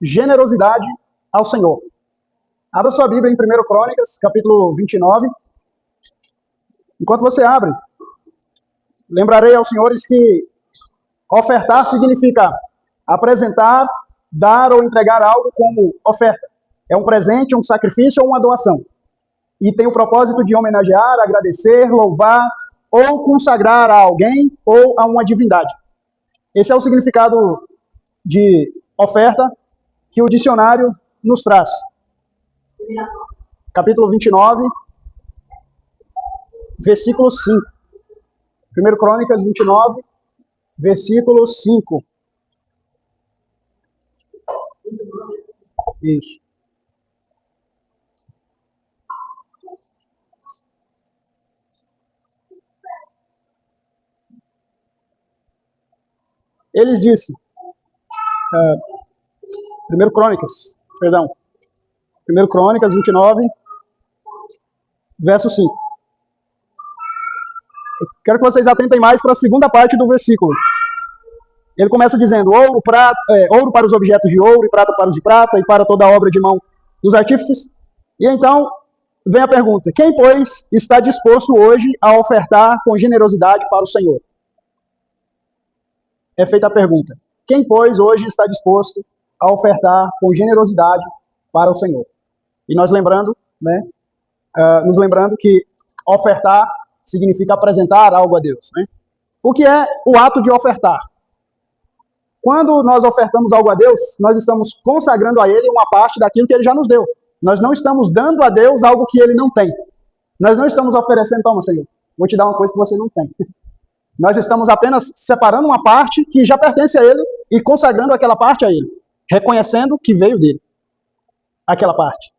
generosidade ao Senhor. Abra sua Bíblia em 1 Crônicas, capítulo 29. Enquanto você abre, lembrarei aos senhores que ofertar significa apresentar, dar ou entregar algo como oferta. É um presente, um sacrifício ou uma doação. E tem o propósito de homenagear, agradecer, louvar ou consagrar a alguém ou a uma divindade. Esse é o significado de oferta que o dicionário nos traz. Capítulo 29, versículo 5. 1 Crônicas 29, versículo 5. Isso. Eles disse, 1 Crônicas 29, verso 5. Eu quero que vocês atentem mais para a segunda parte do versículo. Ele começa dizendo, ouro para os objetos de ouro, e prata para os de prata, e para toda a obra de mão dos artífices. E então vem a pergunta, quem, pois, está disposto hoje a ofertar com generosidade para o Senhor? É feita a pergunta. Quem, pois, hoje está disposto a ofertar com generosidade para o Senhor? E nós lembrando, nos lembrando que ofertar significa apresentar algo a Deus. O que é o ato de ofertar? Quando nós ofertamos algo a Deus, nós estamos consagrando a Ele uma parte daquilo que Ele já nos deu. Nós não estamos dando a Deus algo que Ele não tem. Nós não estamos oferecendo, toma, Senhor, vou te dar uma coisa que você não tem. Nós estamos apenas separando uma parte que já pertence a Ele e consagrando aquela parte a Ele, reconhecendo que veio dele, aquela parte.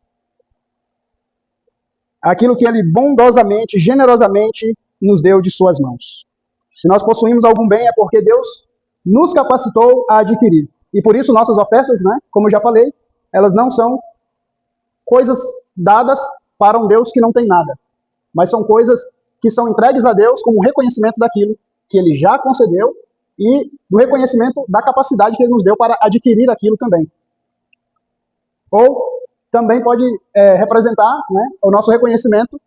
Aquilo que Ele bondosamente, generosamente nos deu de suas mãos. Se nós possuímos algum bem é porque Deus nos capacitou a adquirir. E por isso nossas ofertas, como eu já falei, elas não são coisas dadas para um Deus que não tem nada, mas são coisas que são entregues a Deus como reconhecimento daquilo que Ele já concedeu e do reconhecimento da capacidade que Ele nos deu para adquirir aquilo também. Ou também pode representar o nosso reconhecimento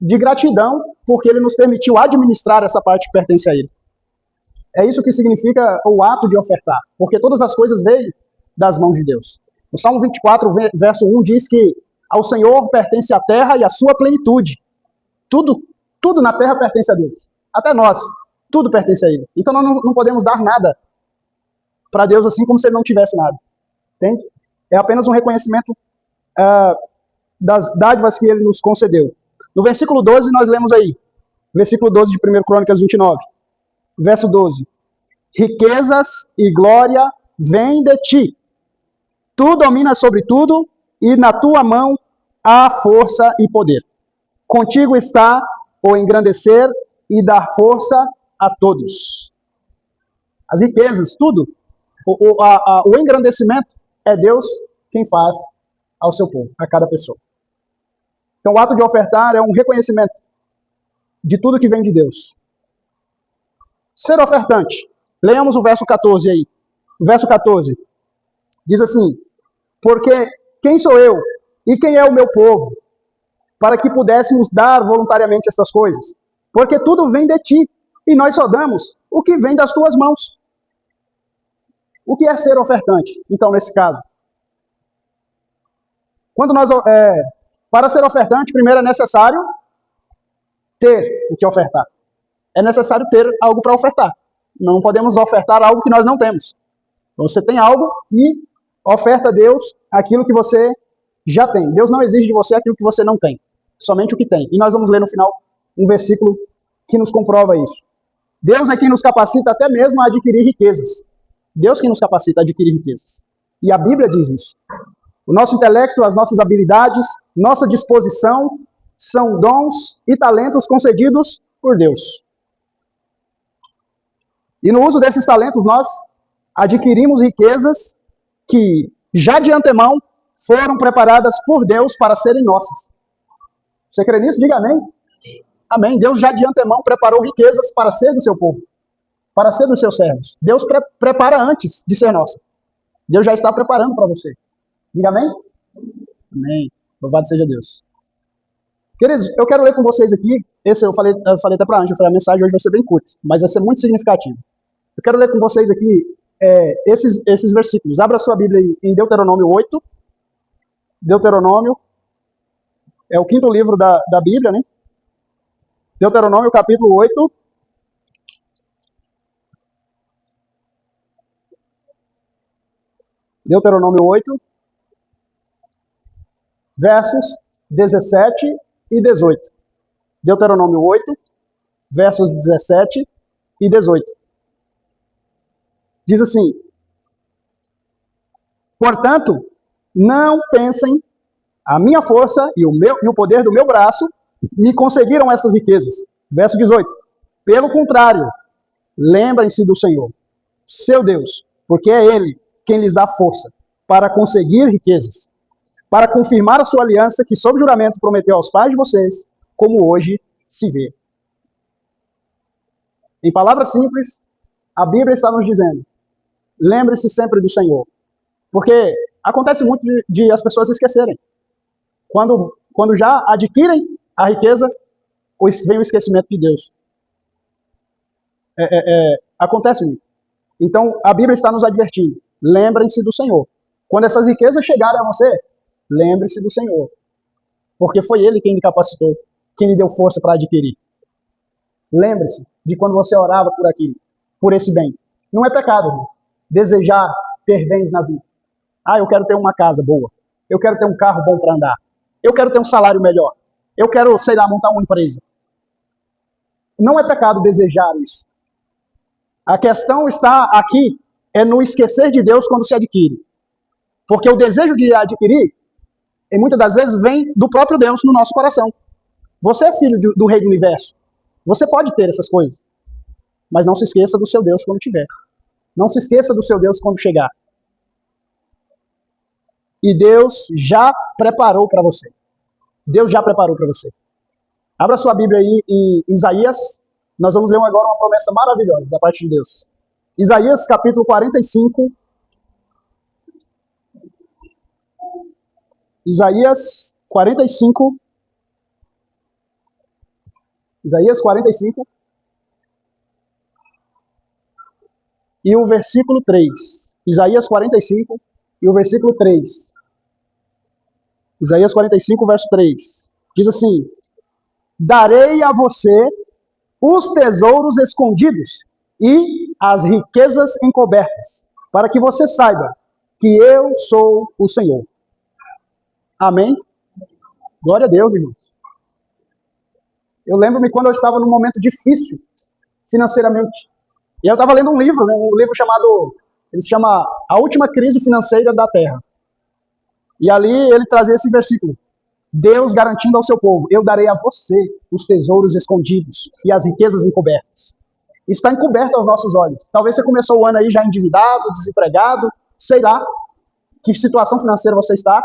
de gratidão porque Ele nos permitiu administrar essa parte que pertence a Ele. É isso que significa o ato de ofertar, porque todas as coisas veem das mãos de Deus. O Salmo 24, verso 1 diz que ao Senhor pertence a terra e a sua plenitude. Tudo na terra pertence a Deus. Até nós, tudo pertence a Ele. Então nós não podemos dar nada para Deus assim como se Ele não tivesse nada. Entende? É apenas um reconhecimento das dádivas que Ele nos concedeu. No versículo 12 nós lemos aí, versículo 12 de 1 Crônicas 29, verso 12. Riquezas e glória vêm de ti. Tu dominas sobre tudo e na tua mão há força e poder. Contigo está o engrandecer e dar força a todos. As riquezas, tudo. O engrandecimento é Deus quem faz ao seu povo, a cada pessoa. Então o ato de ofertar é um reconhecimento de tudo que vem de Deus. Ser ofertante. Leamos o verso 14 aí. O verso 14 diz assim, porque quem sou eu e quem é o meu povo para que pudéssemos dar voluntariamente estas coisas? Porque tudo vem de ti, e nós só damos o que vem das tuas mãos. O que é ser ofertante, então, nesse caso? Para ser ofertante, primeiro é necessário ter o que ofertar. É necessário ter algo para ofertar. Não podemos ofertar algo que nós não temos. Você tem algo e oferta a Deus aquilo que você já tem. Deus não exige de você aquilo que você não tem, somente o que tem. E nós vamos ler no final um versículo que nos comprova isso. Deus é quem nos capacita até mesmo a adquirir riquezas. Deus quem nos capacita a adquirir riquezas. E a Bíblia diz isso. O nosso intelecto, as nossas habilidades, nossa disposição são dons e talentos concedidos por Deus. E no uso desses talentos nós adquirimos riquezas que já de antemão foram preparadas por Deus para serem nossas. Você crê nisso? Diga amém. Amém. Deus já de antemão preparou riquezas para ser do seu povo, para ser dos seus servos. Deus prepara antes de ser nossa. Deus já está preparando para você. Diga amém? Amém. Louvado seja Deus. Queridos, eu quero ler com vocês aqui, esse eu falei até para a Ângela, a mensagem hoje vai ser bem curta, mas vai ser muito significativa. Eu quero ler com vocês aqui esses versículos. Abra sua Bíblia aí em Deuteronômio 8. Deuteronômio é o quinto livro da Bíblia, né? Deuteronômio, capítulo 8. Deuteronômio 8, versos 17 e 18. Deuteronômio 8, versos 17 e 18. Diz assim: portanto, não pensem, a minha força e o poder do meu braço me conseguiram essas riquezas. Verso 18. Pelo contrário, lembrem-se do Senhor, seu Deus, porque é Ele quem lhes dá força para conseguir riquezas, para confirmar a sua aliança que, sob juramento, prometeu aos pais de vocês, como hoje se vê. Em palavras simples, a Bíblia está nos dizendo: lembre-se sempre do Senhor. Porque acontece muito de as pessoas esquecerem. Quando já adquirem a riqueza, vem o esquecimento de Deus. Acontece muito. Então, a Bíblia está nos advertindo: lembrem-se do Senhor. Quando essas riquezas chegarem a você, lembre-se do Senhor. Porque foi Ele quem lhe capacitou, quem lhe deu força para adquirir. Lembre-se de quando você orava por aquilo, por esse bem. Não é pecado, irmãos, desejar ter bens na vida. Eu quero ter uma casa boa. Eu quero ter um carro bom para andar. Eu quero ter um salário melhor. Eu quero, sei lá, montar uma empresa. Não é pecado desejar isso. A questão está aqui, no esquecer de Deus quando se adquire. Porque o desejo de adquirir, e muitas das vezes, vem do próprio Deus no nosso coração. Você é filho do Rei do Universo. Você pode ter essas coisas. Mas não se esqueça do seu Deus quando tiver. Não se esqueça do seu Deus quando chegar. E Deus já preparou para você. Deus já preparou para você. Abra sua Bíblia aí em Isaías. Nós vamos ler agora uma promessa maravilhosa da parte de Deus. Isaías, capítulo 45. Isaías 45. Isaías 45. E o versículo 3. Isaías 45 e o versículo 3. Isaías 45, verso 3. Diz assim: darei a você os tesouros escondidos e as riquezas encobertas, para que você saiba que eu sou o Senhor. Amém? Glória a Deus, irmãos. Eu lembro-me quando eu estava num momento difícil financeiramente. E eu estava lendo um livro, um livro ele se chama A Última Crise Financeira da Terra. E ali ele trazia esse versículo: Deus garantindo ao seu povo: eu darei a você os tesouros escondidos e as riquezas encobertas. Está encoberto aos nossos olhos. Talvez você começou o ano aí já endividado, desempregado, sei lá que situação financeira você está,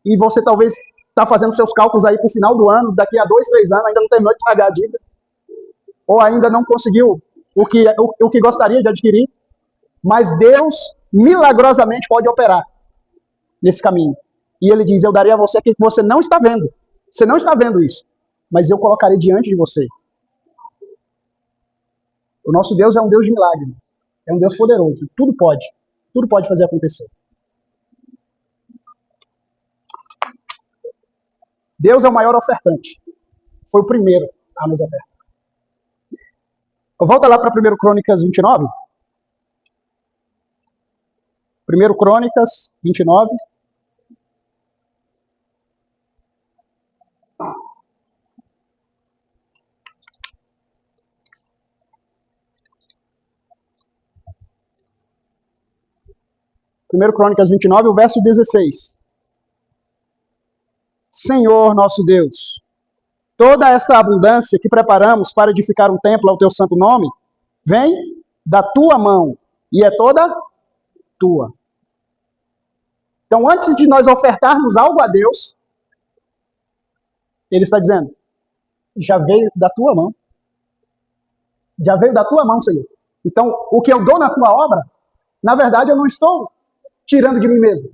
e você talvez está fazendo seus cálculos aí para o final do ano, daqui a 2, 3 anos, ainda não terminou de pagar a dívida, ou ainda não conseguiu o que gostaria de adquirir, mas Deus milagrosamente pode operar nesse caminho. E ele diz: eu darei a você aquilo que você não está vendo. Você não está vendo isso, mas eu colocarei diante de você. O nosso Deus é um Deus de milagres. É um Deus poderoso. Tudo pode fazer acontecer. Deus é o maior ofertante. Foi o primeiro a nos ofertar. Volta lá para 1 Crônicas 29. 1 Crônicas 29. Primeiro Crônicas 29, o verso 16. Senhor nosso Deus, toda esta abundância que preparamos para edificar um templo ao teu santo nome, vem da tua mão e é toda tua. Então, antes de nós ofertarmos algo a Deus, ele está dizendo: já veio da tua mão. Já veio da tua mão, Senhor. Então, o que eu dou na tua obra, na verdade, eu não estou tirando de mim mesmo.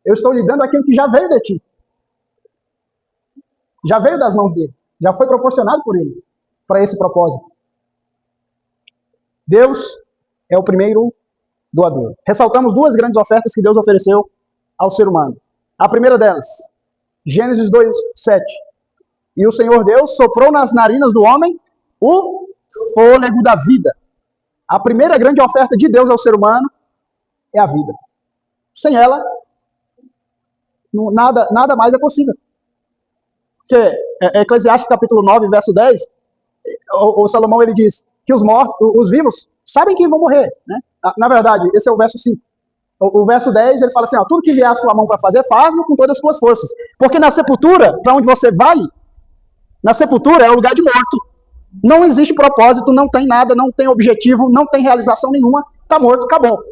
Eu estou lhe dando aquilo que já veio de ti. Já veio das mãos dele. Já foi proporcionado por ele para esse propósito. Deus é o primeiro doador. Ressaltamos duas grandes ofertas que Deus ofereceu ao ser humano. A primeira delas, Gênesis 2:7. E o Senhor Deus soprou nas narinas do homem o fôlego da vida. A primeira grande oferta de Deus ao ser humano é a vida. Sem ela, nada mais é possível. Porque Eclesiastes capítulo 9, verso 10, o Salomão ele diz que os vivos sabem que vão morrer. Né? Na verdade, esse é o verso 5. O verso 10, ele fala assim, ó, tudo que vier à sua mão para fazer, faz-o com todas as suas forças. Porque na sepultura, para onde você vai, na sepultura é o lugar de morto. Não existe propósito, não tem nada, não tem objetivo, não tem realização nenhuma, está morto, acabou.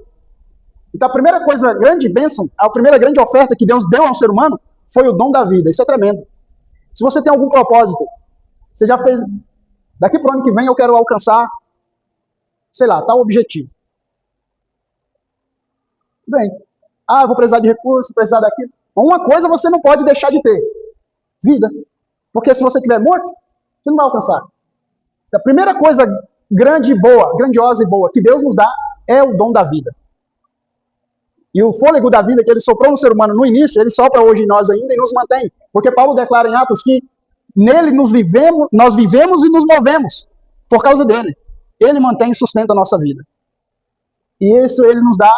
Então a primeira coisa, grande bênção, a primeira grande oferta que Deus deu ao ser humano foi o dom da vida. Isso é tremendo. Se você tem algum propósito, você já fez, daqui para o ano que vem eu quero alcançar, sei lá, tal objetivo. Bem, eu vou precisar de recursos, precisar daquilo. Uma coisa você não pode deixar de ter, vida. Porque se você estiver morto, você não vai alcançar. A primeira coisa grande e boa, grandiosa e boa que Deus nos dá é o dom da vida. E o fôlego da vida que ele soprou no ser humano no início, ele sopra hoje em nós ainda e nos mantém. Porque Paulo declara em Atos que nele nós vivemos e nos movemos por causa dele. Ele mantém e sustenta a nossa vida. E isso ele nos dá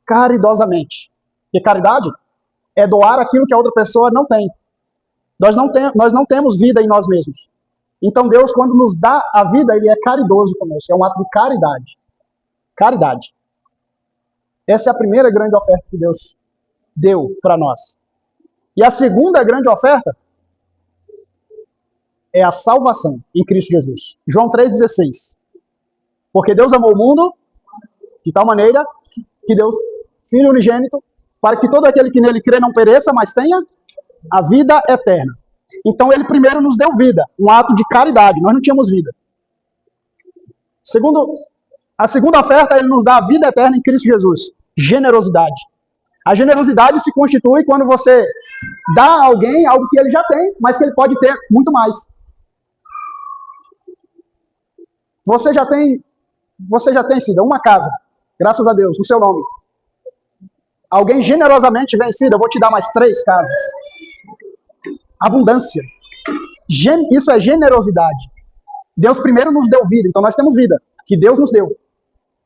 caridosamente. E caridade é doar aquilo que a outra pessoa não tem. Nós não temos vida em nós mesmos. Então Deus, quando nos dá a vida, ele é caridoso conosco. É um ato de caridade. Caridade. Essa é a primeira grande oferta que Deus deu para nós. E a segunda grande oferta é a salvação em Cristo Jesus. João 3,16. Porque Deus amou o mundo de tal maneira que Deus, Filho unigênito, para que todo aquele que nele crê não pereça, mas tenha a vida eterna. Então ele primeiro nos deu vida, um ato de caridade. Nós não tínhamos vida. A segunda oferta, ele nos dá a vida eterna em Cristo Jesus. Generosidade. A generosidade se constitui quando você dá a alguém algo que ele já tem, mas que ele pode ter muito mais. Você já tem, Cida, uma casa, graças a Deus, no seu nome. Alguém generosamente vem, Cida, eu vou te dar mais 3 casas. Abundância. Isso é generosidade. Deus primeiro nos deu vida, então nós temos vida, que Deus nos deu.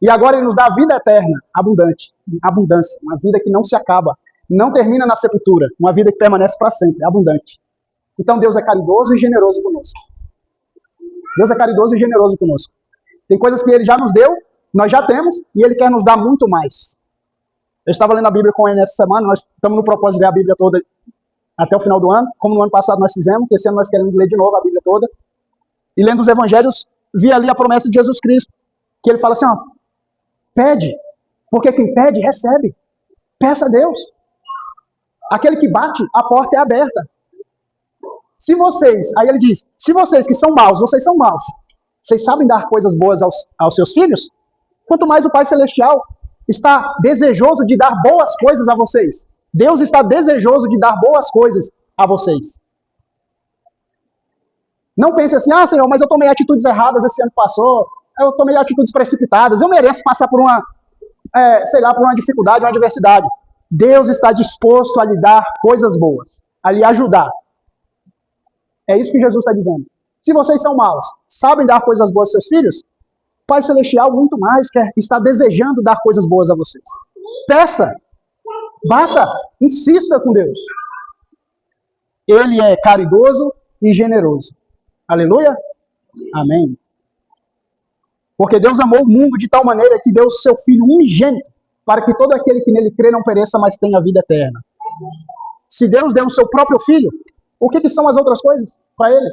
E agora ele nos dá a vida eterna, abundante, abundância, uma vida que não se acaba, não termina na sepultura, uma vida que permanece para sempre, abundante. Então Deus é caridoso e generoso conosco. Deus é caridoso e generoso conosco. Tem coisas que ele já nos deu, nós já temos, e ele quer nos dar muito mais. Eu estava lendo a Bíblia com ele nessa semana, nós estamos no propósito de ler a Bíblia toda até o final do ano, como no ano passado nós fizemos, esse ano nós queremos ler de novo a Bíblia toda. E lendo os evangelhos, vi ali a promessa de Jesus Cristo, que ele fala assim, ó, pede, porque quem pede, recebe. Peça a Deus. Aquele que bate, a porta é aberta. Se vocês, aí ele diz, se vocês que são maus, vocês são maus, vocês sabem dar coisas boas aos seus filhos, quanto mais o Pai Celestial está desejoso de dar boas coisas a vocês. Deus está desejoso de dar boas coisas a vocês. Não pense assim, Senhor, mas eu tomei atitudes erradas esse ano que passou, eu tomei atitudes precipitadas, eu mereço passar por por uma dificuldade, uma adversidade. Deus está disposto a lhe dar coisas boas, a lhe ajudar. É isso que Jesus está dizendo. Se vocês são maus, sabem dar coisas boas aos seus filhos, o Pai Celestial muito mais está desejando dar coisas boas a vocês. Peça, bata, insista com Deus. Ele é caridoso e generoso. Aleluia? Amém. Porque Deus amou o mundo de tal maneira que deu o seu Filho unigênito para que todo aquele que nele crê não pereça, mas tenha vida eterna. Se Deus deu o seu próprio Filho, o que são as outras coisas para ele?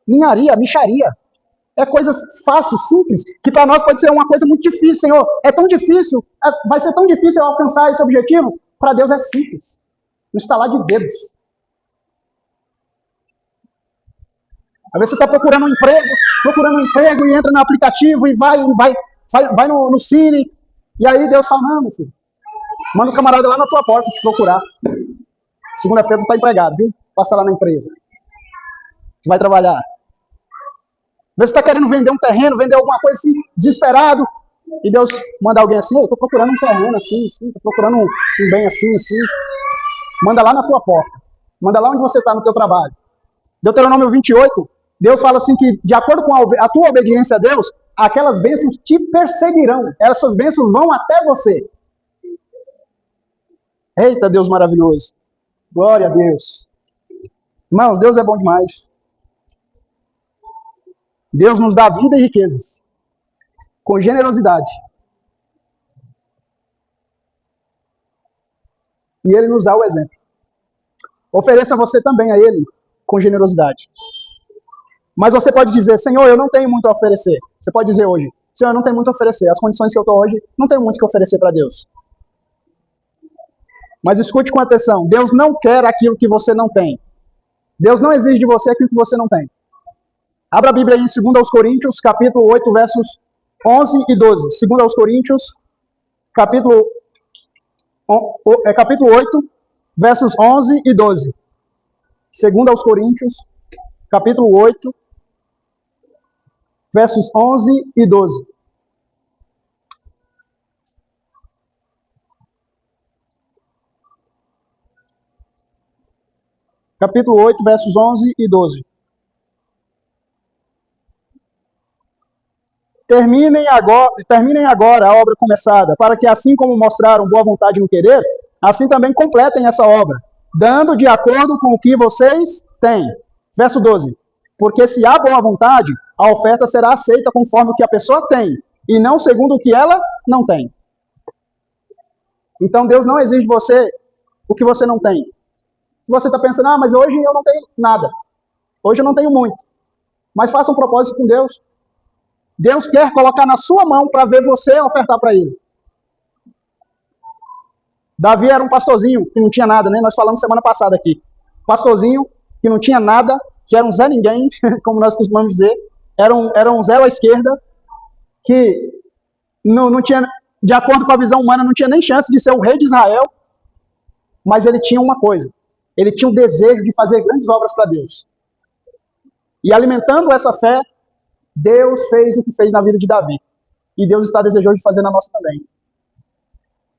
Ninharia, micharia. É coisas fáceis, simples, que para nós pode ser uma coisa muito difícil, Senhor. É tão difícil, vai ser tão difícil eu alcançar esse objetivo. Para Deus é simples. No estalar de dedos. Às vezes você está procurando um emprego e entra no aplicativo e vai no Cine, e aí Deus fala, não, meu filho, Manda o camarada lá na tua porta te procurar. Segunda-feira tu tá empregado, viu? Passa lá na empresa. Tu vai trabalhar. Vê se tá querendo vender um terreno, vender alguma coisa assim, desesperado. E Deus manda alguém assim, eu tô procurando um terreno assim, tô procurando um bem assim, assim. Manda lá na tua porta. Manda lá onde você está no teu trabalho. Deuteronômio 28, Deus fala assim que, de acordo com a tua obediência a Deus, aquelas bênçãos te perseguirão. Essas bênçãos vão até você. Eita, Deus maravilhoso. Glória a Deus. Irmãos, Deus é bom demais. Deus nos dá vida e riquezas. Com generosidade. E Ele nos dá o exemplo. Ofereça você também a Ele com generosidade. Mas você pode dizer, Senhor, eu não tenho muito a oferecer. Você pode dizer hoje, Senhor, eu não tenho muito a oferecer. As condições que eu estou hoje, não tenho muito que oferecer para Deus. Mas escute com atenção. Deus não quer aquilo que você não tem. Deus não exige de você aquilo que você não tem. Abra a Bíblia aí em 2 Coríntios, capítulo 8, versos 11 e 12. 2 Coríntios, capítulo 8, versos 11 e 12. 2 Coríntios, capítulo 8, versos 11 e 12. Capítulo 8, versos 11 e 12. Terminem agora a obra começada, para que assim como mostraram boa vontade no querer, assim também completem essa obra, dando de acordo com o que vocês têm. Verso 12. Porque se há boa vontade, a oferta será aceita conforme o que a pessoa tem, e não segundo o que ela não tem. Então Deus não exige de você o que você não tem. Se você está pensando, mas hoje eu não tenho nada. Hoje eu não tenho muito. Mas faça um propósito com Deus. Deus quer colocar na sua mão para ver você ofertar para Ele. Davi era um pastorzinho que não tinha nada, né? Nós falamos semana passada aqui. Pastorzinho que não tinha nada, que era um Zé Ninguém, como nós costumamos dizer. Era um zero à esquerda, que não tinha, de acordo com a visão humana, não tinha nem chance de ser o rei de Israel. Mas ele tinha uma coisa. Ele tinha o desejo de fazer grandes obras para Deus. E alimentando essa fé, Deus fez o que fez na vida de Davi. E Deus está desejoso de fazer na nossa também.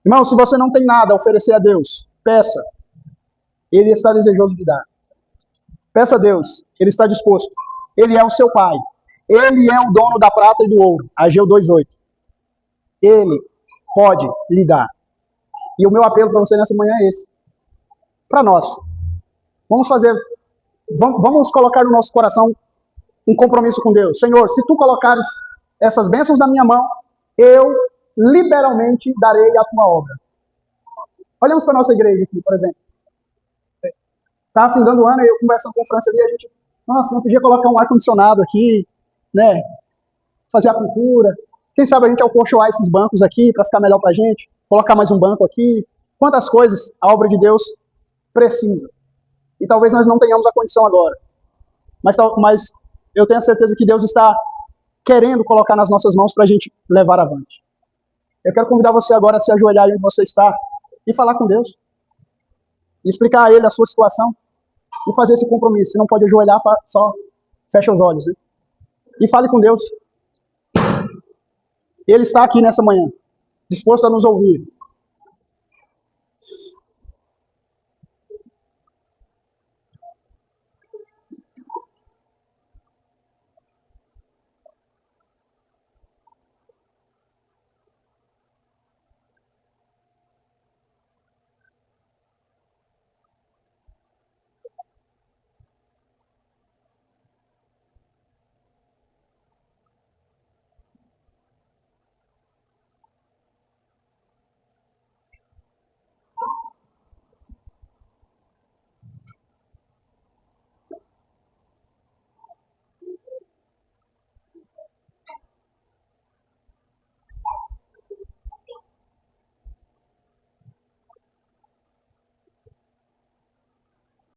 Irmão, se você não tem nada a oferecer a Deus, peça. Ele está desejoso de dar. Peça a Deus. Ele está disposto. Ele é o seu Pai. Ele é o dono da prata e do ouro. Ageu 2:8. Ele pode lhe dar. E o meu apelo para você nessa manhã é esse. Para nós. Vamos colocar no nosso coração um compromisso com Deus. Senhor, se tu colocares essas bênçãos na minha mão, eu liberalmente darei a tua obra. Olhamos para a nossa igreja aqui, por exemplo. Está afindando o ano, e eu conversando com a França ali, a gente, nossa, não podia colocar um ar-condicionado aqui, né? Fazer a pintura. Quem sabe a gente alcolchoar esses bancos aqui para ficar melhor para a gente, colocar mais um banco aqui. Quantas coisas a obra de Deus precisa. E talvez nós não tenhamos a condição agora. Mas eu tenho a certeza que Deus está querendo colocar nas nossas mãos para a gente levar avante. Eu quero convidar você agora a se ajoelhar onde você está e falar com Deus. E explicar a Ele a sua situação. E fazer esse compromisso. Se não pode ajoelhar, só fecha os olhos. Né? E fale com Deus. Ele está aqui nessa manhã, disposto a nos ouvir.